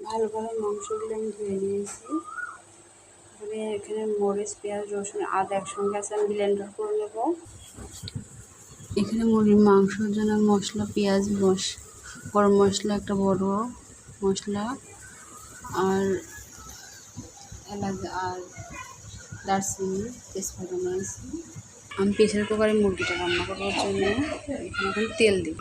ভালো করে মাংসগুলো আমি ধুয়ে নিয়েছি। এখানে মরিচ, পেঁয়াজ, রসুন, আদা একসঙ্গে আছে, আমি ব্লেন্ডার করে নেব। এখানে মুরগির মাংসের জন্য মশলা, পেঁয়াজ, গরম মশলা, একটা বড় মশলা আর এলাচ আর দারচিনি, তেজপাতা নিয়েছি। আমি প্রেসার কুকারে মুরগিটা রান্না করার জন্য এখানে এখন তেল দিই।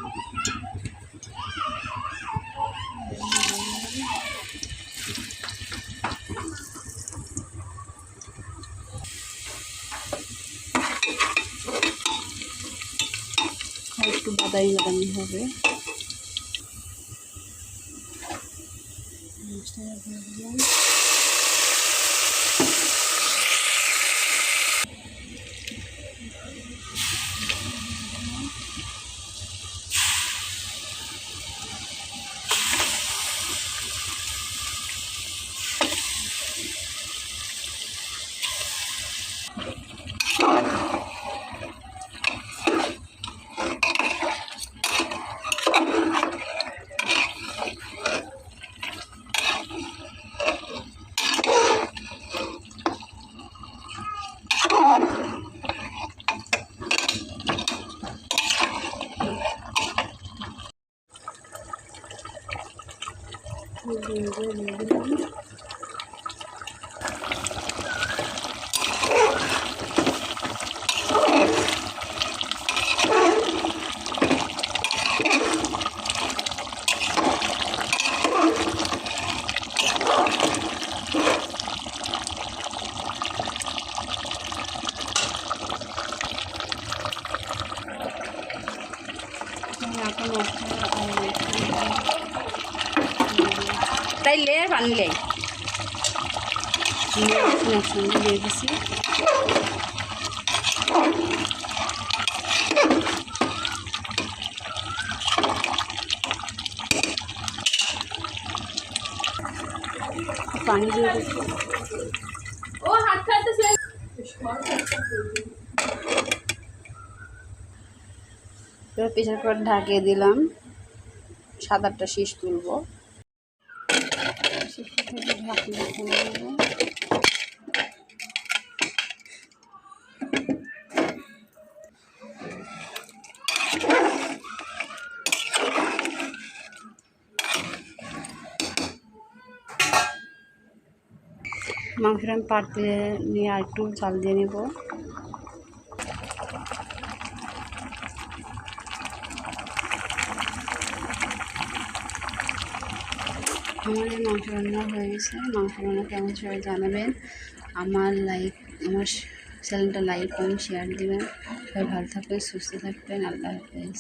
একটু বাদামি বাদামি হবে। তাই লে বানলে একসঙ্গে দিয়ে দিছি। পানি দিয়ে দিচ্ছি। ও হাত খাইতেছে। প্রেসার কুকার ঢাকিয়ে দিলাম, 7-8টা শীষ তুলব। মাংসটা আমি পাড়তে নিয়ে আর একটু চাল দিয়ে নেব। আমাদের মাংস রান্না হয়ে গেছে। মাংস রান্না কেমন সবাই জানাবেন। আমার চ্যানেলটা লাইক কমেন্ট শেয়ার দেবেন। সবাই ভালো থাকবেন, সুস্থ থাকবেন। আল্লাহ হাফেজ।